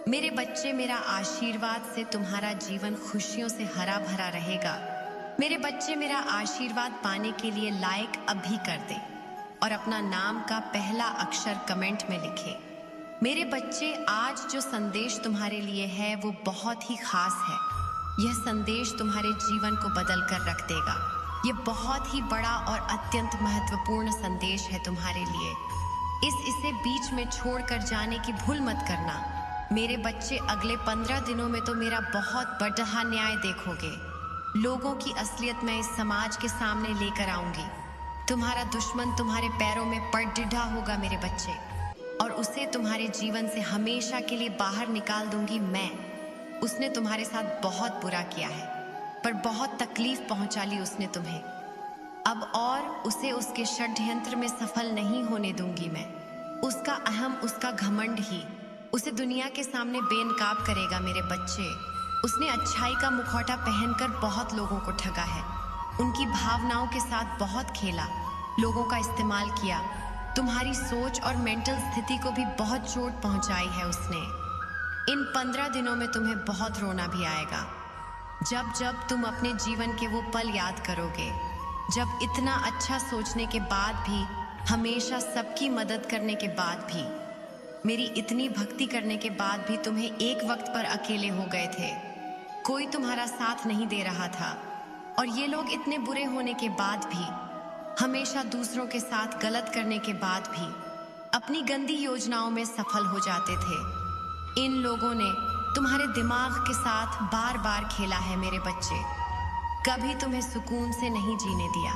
मेरे बच्चे, मेरा आशीर्वाद से तुम्हारा जीवन खुशियों से हरा भरा रहेगा। मेरे बच्चे, मेरा आशीर्वाद पाने के लिए लाइक अभी कर दे और अपना नाम का पहला अक्षर कमेंट में लिखे। मेरे बच्चे, आज जो संदेश तुम्हारे लिए है वो बहुत ही खास है। यह संदेश तुम्हारे जीवन को बदल कर रख देगा। ये बहुत ही बड़ा और अत्यंत महत्वपूर्ण संदेश है तुम्हारे लिए। इसे बीच में छोड़कर जाने की भूल मत करना। मेरे बच्चे, अगले 15 दिनों में तो मेरा बहुत बड़ा न्याय देखोगे। लोगों की असलियत मैं इस समाज के सामने लेकर आऊंगी। तुम्हारा दुश्मन तुम्हारे पैरों में पड़ डिढ़ा होगा मेरे बच्चे, और उसे तुम्हारे जीवन से हमेशा के लिए बाहर निकाल दूंगी मैं। उसने तुम्हारे साथ बहुत बुरा किया है, पर बहुत तकलीफ पहुंचा ली उसने तुम्हें। अब और उसे उसके षड्यंत्र में सफल नहीं होने दूंगी मैं। उसका अहम, उसका घमंड ही उसे दुनिया के सामने बेनकाब करेगा मेरे बच्चे। उसने अच्छाई का मुखौटा पहनकर बहुत लोगों को ठगा है, उनकी भावनाओं के साथ बहुत खेला, लोगों का इस्तेमाल किया। तुम्हारी सोच और मेंटल स्थिति को भी बहुत चोट पहुंचाई है उसने। इन 15 दिनों में तुम्हें बहुत रोना भी आएगा, जब जब तुम अपने जीवन के वो पल याद करोगे, जब इतना अच्छा सोचने के बाद भी, हमेशा सबकी मदद करने के बाद भी, मेरी इतनी भक्ति करने के बाद भी तुम्हें एक वक्त पर अकेले हो गए थे। कोई तुम्हारा साथ नहीं दे रहा था, और ये लोग इतने बुरे होने के बाद भी, हमेशा दूसरों के साथ गलत करने के बाद भी अपनी गंदी योजनाओं में सफल हो जाते थे। इन लोगों ने तुम्हारे दिमाग के साथ बार बार खेला है मेरे बच्चे। कभी तुम्हें सुकून से नहीं जीने दिया,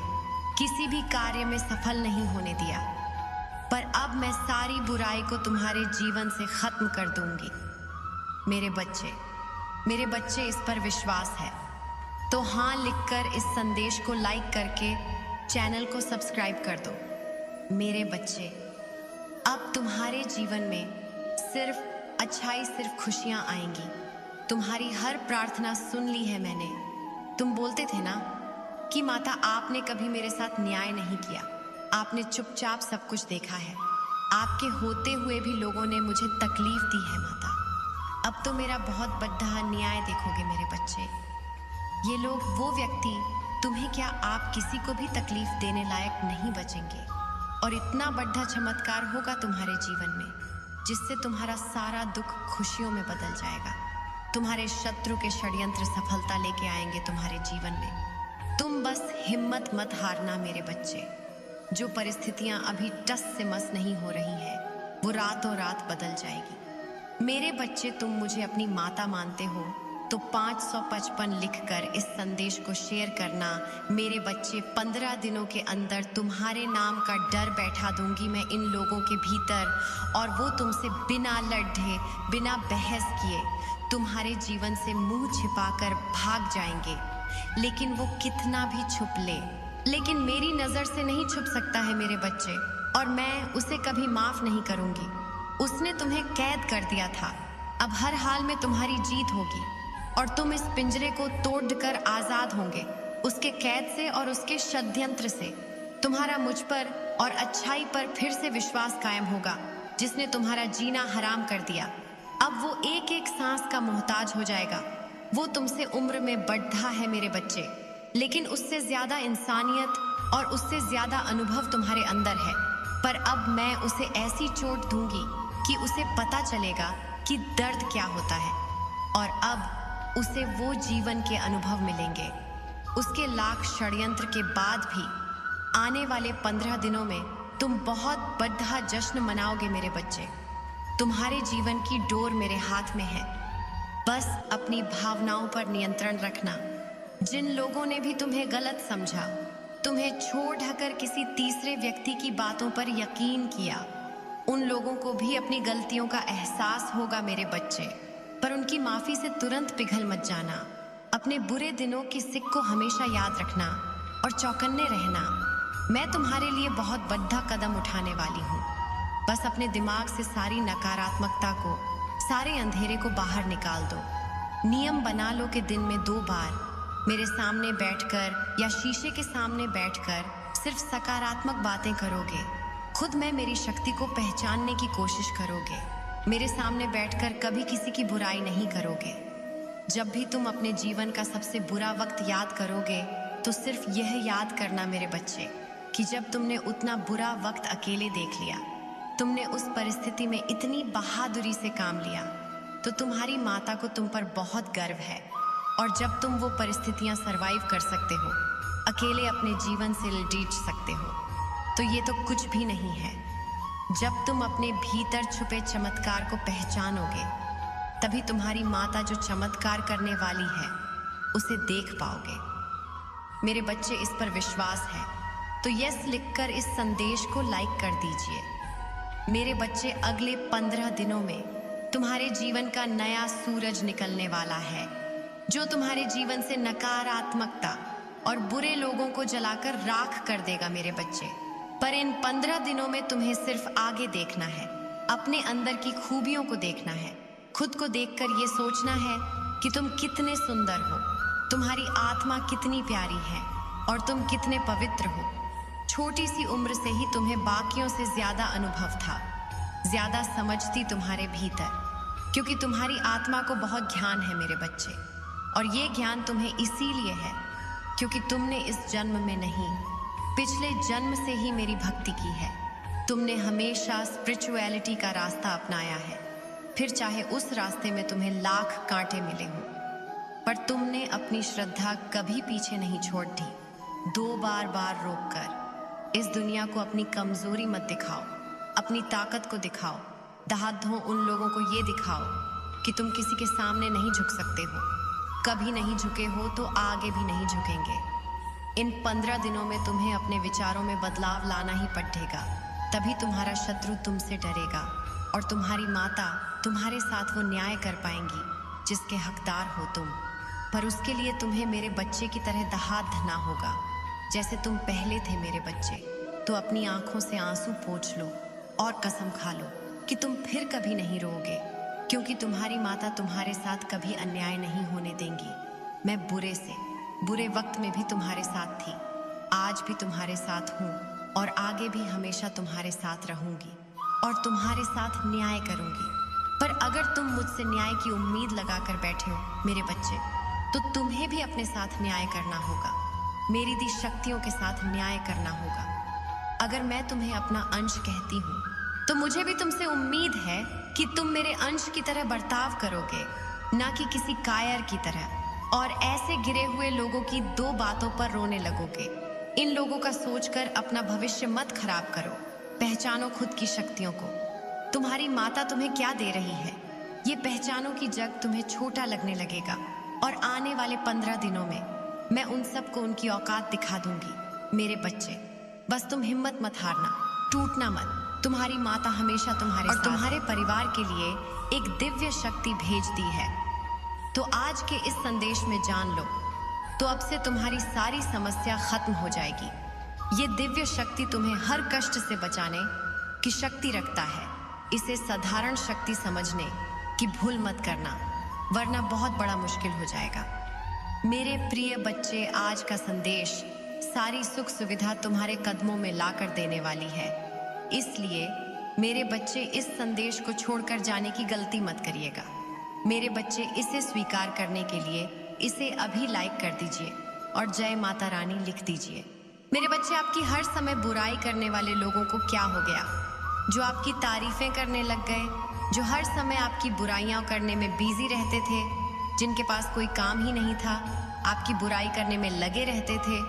किसी भी कार्य में सफल नहीं होने दिया। पर अब मैं सारी बुराई को तुम्हारे जीवन से खत्म कर दूंगी मेरे बच्चे, इस पर विश्वास है तो हाँ लिखकर इस संदेश को लाइक करके चैनल को सब्सक्राइब कर दो। मेरे बच्चे, अब तुम्हारे जीवन में सिर्फ अच्छाई, सिर्फ खुशियां आएंगी। तुम्हारी हर प्रार्थना सुन ली है मैंने। तुम बोलते थे ना कि माता, आपने कभी मेरे साथ न्याय नहीं किया, आपने चुपचाप सब कुछ देखा है, आपके होते हुए भी लोगों ने मुझे तकलीफ दी है माता। अब तो मेरा बहुत बड़ा न्याय देखोगे मेरे बच्चे। ये लोग, वो व्यक्ति, तुम्हें क्या, आप किसी को भी तकलीफ देने लायक नहीं बचेंगे, और इतना बड़ा चमत्कार होगा तुम्हारे जीवन में जिससे तुम्हारा सारा दुख खुशियों में बदल जाएगा। तुम्हारे शत्रु के षड्यंत्र सफलता लेके आएंगे तुम्हारे जीवन में। तुम बस हिम्मत मत हारना मेरे बच्चे। जो परिस्थितियां अभी टस से मस नहीं हो रही है, वो रातों रात बदल जाएगी मेरे बच्चे। तुम मुझे अपनी माता मानते हो तो 555 लिखकर इस संदेश को शेयर करना मेरे बच्चे। 15 दिनों के अंदर तुम्हारे नाम का डर बैठा दूंगी मैं इन लोगों के भीतर, और वो तुमसे बिना लड़े, बिना बहस किए तुम्हारे जीवन से मुंह छिपाकर भाग जाएंगे। लेकिन वो कितना भी छुप ले, लेकिन मेरी नजर से नहीं छुप सकता है मेरे बच्चे, और मैं उसे कभी माफ नहीं करूंगी। उसने तुम्हें कैद कर दिया था, अब हर हाल में तुम्हारी जीत होगी, और तुम इस पिंजरे को तोड़कर आजाद होंगे उसके कैद से और उसके षड्यंत्र से। तुम्हारा मुझ पर और अच्छाई पर फिर से विश्वास कायम होगा, जिसने तुम्हारा जीना हराम कर दिया। अब वो एक एक सांस का मोहताज हो जाएगा। वो तुमसे उम्र में बढ़ा है मेरे बच्चे, लेकिन उससे ज्यादा इंसानियत और उससे ज्यादा अनुभव तुम्हारे अंदर है। पर अब मैं उसे ऐसी चोट दूंगी कि उसे पता चलेगा कि दर्द क्या होता है, और अब उसे वो जीवन के अनुभव मिलेंगे। उसके लाख षड्यंत्र के बाद भी आने वाले 15 दिनों में तुम बहुत बड़ा जश्न मनाओगे मेरे बच्चे। तुम्हारे जीवन की डोर मेरे हाथ में है, बस अपनी भावनाओं पर नियंत्रण रखना। जिन लोगों ने भी तुम्हें गलत समझा, तुम्हें छोड़ ढकर किसी तीसरे व्यक्ति की बातों पर यकीन किया, उन लोगों को भी अपनी गलतियों का एहसास होगा मेरे बच्चे। पर उनकी माफी से तुरंत पिघल मत जाना। अपने बुरे दिनों की सिक को हमेशा याद रखना और चौकन्ने रहना। मैं तुम्हारे लिए बहुत बड़ा कदम उठाने वाली हूँ। बस अपने दिमाग से सारी नकारात्मकता को, सारे अंधेरे को बाहर निकाल दो। नियम बना लो कि दिन में 2 बार मेरे सामने बैठकर या शीशे के सामने बैठकर सिर्फ सकारात्मक बातें करोगे। खुद में मेरी शक्ति को पहचानने की कोशिश करोगे। मेरे सामने बैठकर कभी किसी की बुराई नहीं करोगे। जब भी तुम अपने जीवन का सबसे बुरा वक्त याद करोगे तो सिर्फ यह याद करना मेरे बच्चे कि जब तुमने उतना बुरा वक्त अकेले देख लिया, तुमने उस परिस्थिति में इतनी बहादुरी से काम लिया, तो तुम्हारी माता को तुम पर बहुत गर्व है। और जब तुम वो परिस्थितियां सरवाइव कर सकते हो, अकेले अपने जीवन से लड़ीच सकते हो, तो ये तो कुछ भी नहीं है। जब तुम अपने भीतर छुपे चमत्कार को पहचानोगे, तभी तुम्हारी माता जो चमत्कार करने वाली है उसे देख पाओगे। मेरे बच्चे, इस पर विश्वास है तो यस लिखकर इस संदेश को लाइक कर दीजिए। मेरे बच्चे, अगले 15 दिनों में तुम्हारे जीवन का नया सूरज निकलने वाला है, जो तुम्हारे जीवन से नकारात्मकता और बुरे लोगों को जलाकर राख कर देगा मेरे बच्चे। पर इन 15 दिनों में तुम्हें सिर्फ आगे देखना है, अपने अंदर की खूबियों को देखना है, खुद को देखकर ये सोचना है कि तुम कितने सुंदर हो, तुम्हारी आत्मा कितनी प्यारी है और तुम कितने पवित्र हो। छोटी सी उम्र से ही तुम्हें बाकियों से ज्यादा अनुभव था, ज्यादा समझ थी तुम्हारे भीतर, क्योंकि तुम्हारी आत्मा को बहुत ज्ञान है मेरे बच्चे। और ये ज्ञान तुम्हें इसीलिए है क्योंकि तुमने इस जन्म में नहीं, पिछले जन्म से ही मेरी भक्ति की है। तुमने हमेशा स्पिरिचुअलिटी का रास्ता अपनाया है, फिर चाहे उस रास्ते में तुम्हें लाख कांटे मिले हों, पर तुमने अपनी श्रद्धा कभी पीछे नहीं छोड़ दी। 2 बार रोककर इस दुनिया को अपनी कमजोरी मत दिखाओ, अपनी ताकत को दिखाओ। दाद दो उन लोगों को ये दिखाओ कि तुम किसी के सामने नहीं झुक सकते हो, कभी नहीं झुके हो तो आगे भी नहीं झुकेंगे। इन 15 दिनों में तुम्हें अपने विचारों में बदलाव लाना ही पड़ेगा, तभी तुम्हारा शत्रु तुमसे डरेगा और तुम्हारी माता तुम्हारे साथ वो न्याय कर पाएंगी जिसके हकदार हो तुम। पर उसके लिए तुम्हें मेरे बच्चे की तरह दहाड़ धना होगा, जैसे तुम पहले थे मेरे बच्चे। तो अपनी आंखों से आंसू पोंछ लो और कसम खा लो कि तुम फिर कभी नहीं रोओगे, क्योंकि तुम्हारी माता तुम्हारे साथ कभी अन्याय नहीं होने देंगी। मैं बुरे वक्त में भी तुम्हारे साथ थी, आज भी तुम्हारे साथ हूँ और आगे भी हमेशा तुम्हारे साथ रहूंगी और तुम्हारे साथ न्याय करूंगी। पर अगर तुम मुझसे न्याय की उम्मीद लगाकर बैठे हो मेरे बच्चे, तो तुम्हें भी अपने साथ न्याय करना होगा, मेरी दी शक्तियों के साथ न्याय करना होगा। अगर मैं तुम्हें अपना अंश कहती हूँ तो मुझे भी तुमसे उम्मीद है कि तुम मेरे अंश की तरह बर्ताव करोगे, ना कि किसी कायर की तरह, और ऐसे गिरे हुए लोगों की 2 बातों पर रोने लगोगे। इन लोगों का सोचकर अपना भविष्य मत खराब करो, पहचानो खुद की शक्तियों को। तुम्हारी माता तुम्हें क्या दे रही है, ये पहचानो कि जग तुम्हें छोटा लगने लगेगा और आने वाले 15 दिनों में मैं उन सबको उनकी औकात दिखा दूंगी। मेरे बच्चे, बस तुम हिम्मत मत हारना, टूटना मत। तुम्हारी माता हमेशा तुम्हारे और तुम्हारे परिवार के लिए एक दिव्य शक्ति भेज दी है। तो आज के इस संदेश में जान लो, तो अब से तुम्हारी सारी समस्या खत्म हो जाएगी। ये दिव्य शक्ति तुम्हें हर कष्ट से बचाने की शक्ति रखता है। इसे साधारण शक्ति समझने की भूल मत करना, वरना बहुत बड़ा मुश्किल हो जाएगा। मेरे प्रिय बच्चे, आज का संदेश सारी सुख सुविधा तुम्हारे कदमों में लाकर देने वाली है। इसलिए मेरे बच्चे, इस संदेश को छोड़कर जाने की गलती मत करिएगा। मेरे बच्चे, इसे स्वीकार करने के लिए इसे अभी लाइक कर दीजिए और जय माता रानी लिख दीजिए। मेरे बच्चे, आपकी हर समय बुराई करने वाले लोगों को क्या हो गया, जो आपकी तारीफें करने लग गए, जो हर समय आपकी बुराइयां करने में बिजी रहते थे, जिनके पास कोई काम ही नहीं था, आपकी बुराई करने में लगे रहते थे,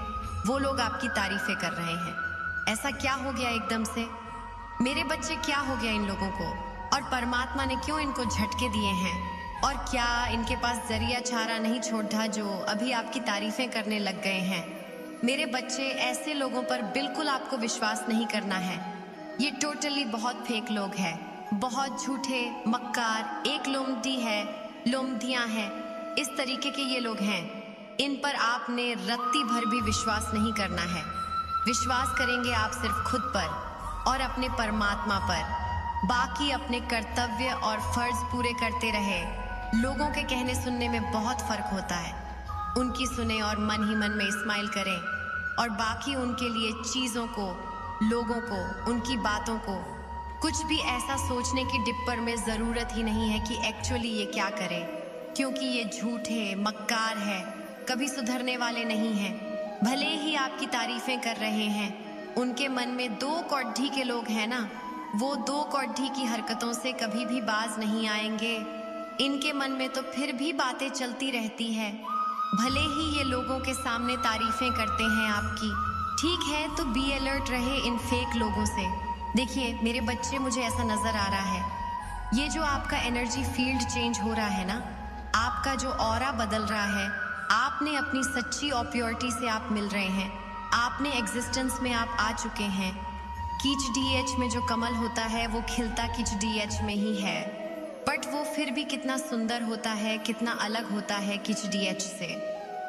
वो लोग आपकी तारीफें कर रहे हैं। ऐसा क्या हो गया एकदम से? मेरे बच्चे, क्या हो गया इन लोगों को, और परमात्मा ने क्यों इनको झटके दिए हैं? और क्या इनके पास जरिया चारा नहीं छोड़ा जो अभी आपकी तारीफें करने लग गए हैं? मेरे बच्चे, ऐसे लोगों पर बिल्कुल आपको विश्वास नहीं करना है। ये टोटली बहुत फेक लोग हैं, बहुत झूठे, मक्कार, एक लोमड़ी है, लोमड़ियां हैं, इस तरीके के ये लोग हैं। इन पर आपने रत्ती भर भी विश्वास नहीं करना है। विश्वास करेंगे आप सिर्फ खुद पर और अपने परमात्मा पर। बाकी अपने कर्तव्य और फर्ज पूरे करते रहे। लोगों के कहने सुनने में बहुत फर्क होता है। उनकी सुने और मन ही मन में स्माइल करें, और बाकी उनके लिए चीज़ों को, लोगों को, उनकी बातों को कुछ भी ऐसा सोचने की डिप्पर में ज़रूरत ही नहीं है कि एक्चुअली ये क्या करे, क्योंकि ये झूठे मक्कार है, कभी सुधरने वाले नहीं हैं। भले ही आपकी तारीफें कर रहे हैं, उनके मन में दो कौड़ी के लोग हैं ना, वो दो कौड़ी की हरकतों से कभी भी बाज नहीं आएंगे। इनके मन में तो फिर भी बातें चलती रहती है, भले ही ये लोगों के सामने तारीफें करते हैं आपकी। ठीक है, तो बी अलर्ट रहे इन फेक लोगों से। देखिए मेरे बच्चे, मुझे ऐसा नजर आ रहा है, ये जो आपका एनर्जी फील्ड चेंज हो रहा है ना, आपका जो ऑरा बदल रहा है, आपने अपनी सच्ची और प्योरिटी से आप मिल रहे हैं, आपने एग्जिस्टेंस में आप आ चुके हैं। कीच डीएच में जो कमल होता है वो खिलता कीच डीएच में ही है, बट वो फिर भी कितना सुंदर होता है, कितना अलग होता है कीच डीएच से।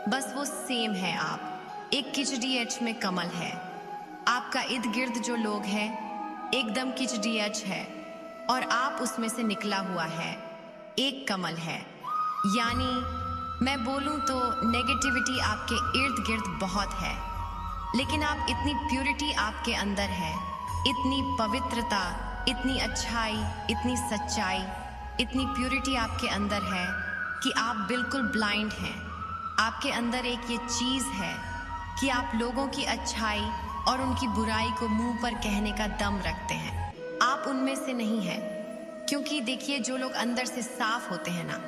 बस वो सेम है, आप एक कीच डीएच में कमल है, आपका इर्द गिर्द जो लोग हैं एकदम कीच डीएच है, और आप उसमें से निकला हुआ है, एक कमल है। यानी मैं बोलूं तो नेगेटिविटी आपके इर्द गिर्द बहुत है, लेकिन आप इतनी प्यूरिटी आपके अंदर है, इतनी पवित्रता, इतनी अच्छाई, इतनी सच्चाई, इतनी प्यूरिटी आपके अंदर है कि आप बिल्कुल ब्लाइंड हैं। आपके अंदर एक ये चीज़ है कि आप लोगों की अच्छाई और उनकी बुराई को मुंह पर कहने का दम रखते हैं। आप उनमें से नहीं हैं, क्योंकि देखिए जो लोग अंदर से साफ होते हैं ना,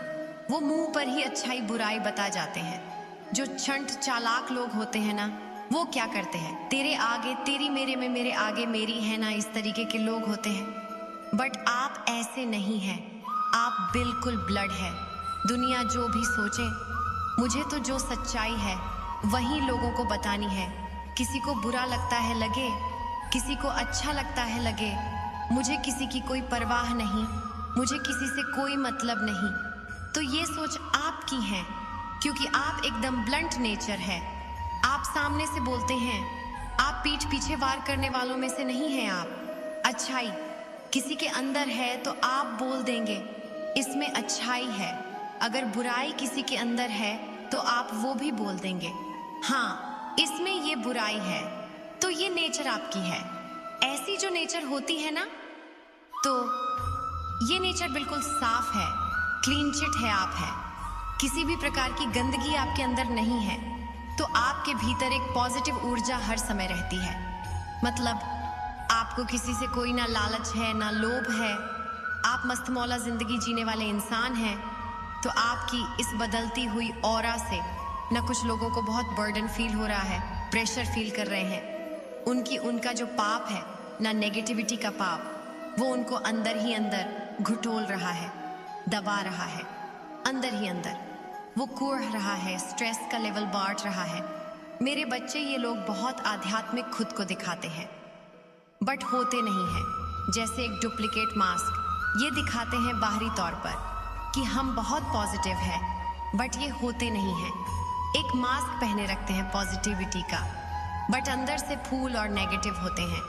वो मुंह पर ही अच्छाई बुराई बता जाते हैं। जो छंट चालाक लोग होते हैं ना, वो क्या करते हैं, तेरे आगे तेरी मेरे में मेरे आगे मेरी है ना, इस तरीके के लोग होते हैं। बट आप ऐसे नहीं हैं, आप बिल्कुल ब्लड है। दुनिया जो भी सोचे, मुझे तो जो सच्चाई है वही लोगों को बतानी है। किसी को बुरा लगता है लगे, किसी को अच्छा लगता है लगे, मुझे किसी की कोई परवाह नहीं, मुझे किसी से कोई मतलब नहीं। तो ये सोच आपकी है, क्योंकि आप एकदम ब्लंट नेचर है। आप सामने से बोलते हैं, आप पीठ पीछे वार करने वालों में से नहीं हैं। आप अच्छाई किसी के अंदर है तो आप बोल देंगे इसमें अच्छाई है, अगर बुराई किसी के अंदर है तो आप वो भी बोल देंगे हाँ इसमें ये बुराई है। तो ये नेचर आपकी है। ऐसी जो नेचर होती है ना, तो ये नेचर बिल्कुल साफ है, क्लीन चिट है आप है, किसी भी प्रकार की गंदगी आपके अंदर नहीं है। तो आपके भीतर एक पॉजिटिव ऊर्जा हर समय रहती है। मतलब आपको किसी से कोई ना लालच है ना लोभ है, आप मस्त मौला जिंदगी जीने वाले इंसान हैं। तो आपकी इस बदलती हुई ऑरा से ना कुछ लोगों को बहुत बर्डन फील हो रहा है, प्रेशर फील कर रहे हैं। उनका जो पाप है ना, नेगेटिविटी का पाप, वो उनको अंदर ही अंदर घुटोल रहा है, दबा रहा है, अंदर ही अंदर वो कूड़ रहा है, स्ट्रेस का लेवल बांट रहा है। मेरे बच्चे, ये लोग बहुत आध्यात्मिक खुद को दिखाते हैं, बट होते नहीं हैं। जैसे एक डुप्लीकेट मास्क, ये दिखाते हैं बाहरी तौर पर कि हम बहुत पॉजिटिव हैं, बट ये होते नहीं हैं। एक मास्क पहने रखते हैं पॉजिटिविटी का, बट अंदर से फूल और नेगेटिव होते हैं।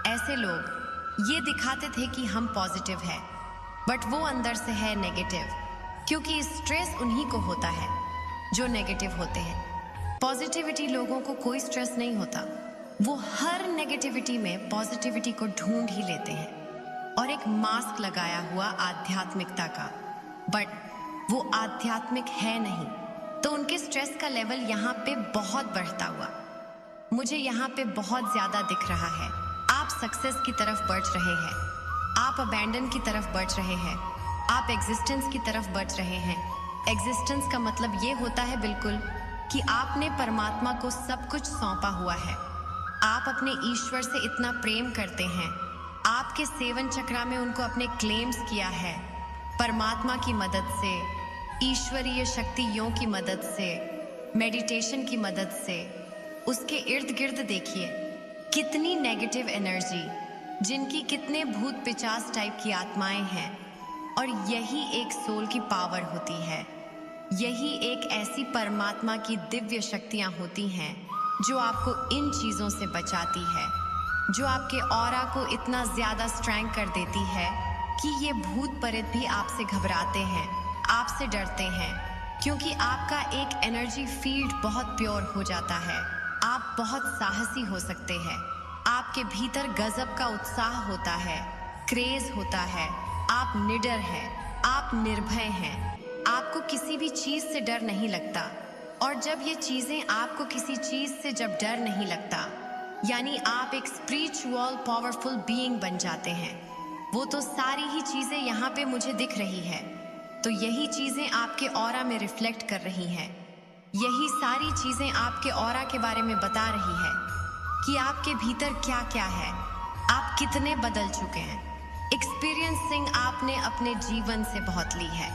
ऐसे लोग ये दिखाते थे कि हम पॉजिटिव है, बट वो अंदर से है नेगेटिव, क्योंकि स्ट्रेस उन्हीं को होता है जो नेगेटिव होते हैं। पॉजिटिविटी लोगों को कोई स्ट्रेस नहीं होता, वो हर नेगेटिविटी में पॉजिटिविटी को ढूंढ ही लेते हैं, और एक मास्क लगाया हुआ आध्यात्मिकता का, बट वो आध्यात्मिक है नहीं। तो उनके स्ट्रेस का लेवल यहाँ पे बहुत बढ़ता हुआ मुझे यहाँ पे बहुत ज्यादा दिख रहा है। आप सक्सेस की तरफ बढ़ रहे हैं, आप अबैंडन की तरफ बढ़ रहे हैं, आप एग्जिस्टेंस की तरफ बढ़ रहे हैं। एग्जिस्टेंस का मतलब ये होता है बिल्कुल कि आपने परमात्मा को सब कुछ सौंपा हुआ है। आप अपने ईश्वर से इतना प्रेम करते हैं, आपके सेवन चक्रा में उनको अपने क्लेम्स किया है। परमात्मा की मदद से, ईश्वरीय शक्तियों की मदद से, मेडिटेशन की मदद से उसके इर्द गिर्द देखिए कितनी नेगेटिव एनर्जी, जिनकी कितने भूत पिचास टाइप की आत्माएं हैं। और यही एक सोल की पावर होती है, यही एक ऐसी परमात्मा की दिव्य शक्तियां होती हैं जो आपको इन चीज़ों से बचाती है, जो आपके ऑरा को इतना ज़्यादा स्ट्रैंग कर देती है कि ये भूत प्रेत भी आपसे घबराते हैं, आपसे डरते हैं, क्योंकि आपका एक एनर्जी फील्ड बहुत प्योर हो जाता है। आप बहुत साहसी हो सकते हैं, आपके भीतर गजब का उत्साह होता है, क्रेज होता है, आप निडर हैं, आप निर्भय हैं, आपको किसी भी चीज से डर नहीं लगता। और जब ये चीजें आपको किसी चीज से जब डर नहीं लगता, यानी आप एक स्पिरिचुअल पावरफुल बीइंग बन जाते हैं। वो तो सारी ही चीजें यहाँ पे मुझे दिख रही है, तो यही चीजें आपके ऑरा में रिफ्लेक्ट कर रही हैं। यही सारी चीजें आपके ऑरा के बारे में बता रही है कि आपके भीतर क्या क्या है, आप कितने बदल चुके हैं। एक्सपीरियंसिंग आपने अपने जीवन से बहुत ली है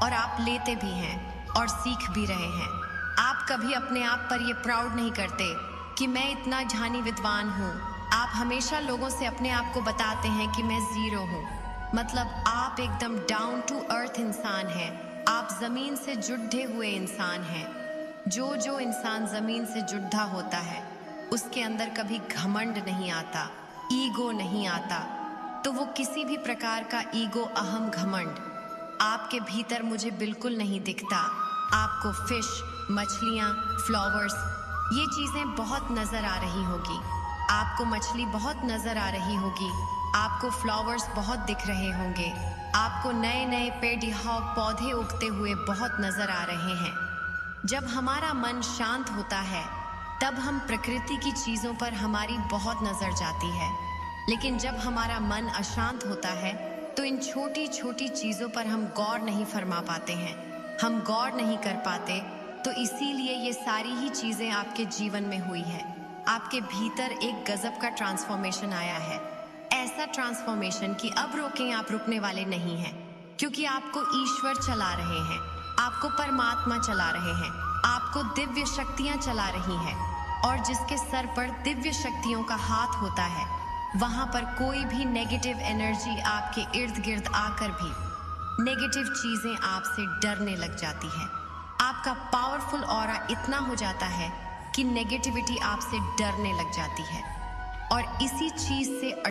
और आप लेते भी हैं और सीख भी रहे हैं। आप कभी अपने आप पर ये प्राउड नहीं करते कि मैं इतना ज्ञानी विद्वान हूँ। आप हमेशा लोगों से अपने आप को बताते हैं कि मैं जीरो हूँ। मतलब आप एकदम डाउन टू अर्थ इंसान हैं। आप जमीन से जुड़े हुए इंसान हैं। जो इंसान जमीन से जुड़ा होता है उसके अंदर कभी घमंड नहीं आता, ईगो नहीं आता। तो वो किसी भी प्रकार का ईगो, अहम, घमंड आपके भीतर मुझे बिल्कुल नहीं दिखता। आपको फिश, मछलियाँ, फ्लावर्स, ये चीज़ें बहुत नज़र आ रही होगी। आपको मछली बहुत नज़र आ रही होगी, आपको फ्लावर्स बहुत दिख रहे होंगे, आपको नए नए पेड़, पौधे उगते हुए बहुत नज़र आ रहे हैं। जब हमारा मन शांत होता है तब हम प्रकृति की चीज़ों पर हमारी बहुत नज़र जाती है। लेकिन जब हमारा मन अशांत होता है तो इन छोटी छोटी चीज़ों पर हम गौर नहीं फरमा पाते हैं, हम गौर नहीं कर पाते। तो इसीलिए ये सारी ही चीज़ें आपके जीवन में हुई है। आपके भीतर एक गजब का ट्रांसफॉर्मेशन आया है, ऐसा ट्रांसफॉर्मेशन कि अब रोकें आप रुकने वाले नहीं हैं, क्योंकि आपको ईश्वर चला रहे हैं, आपको परमात्मा चला रहे हैं, आपको दिव्य शक्तियाँ चला रही हैं। और जिसके सर पर दिव्य शक्तियों का हाथ होता है वहाँ पर कोई भी नेगेटिव एनर्जी आपके इर्द गिर्द आकर भी नेगेटिव चीज़ें आपसे डरने लग जाती है। आपका पावरफुल ऑरा इतना हो जाता है कि नेगेटिविटी आपसे डरने लग जाती है और इसी चीज़ से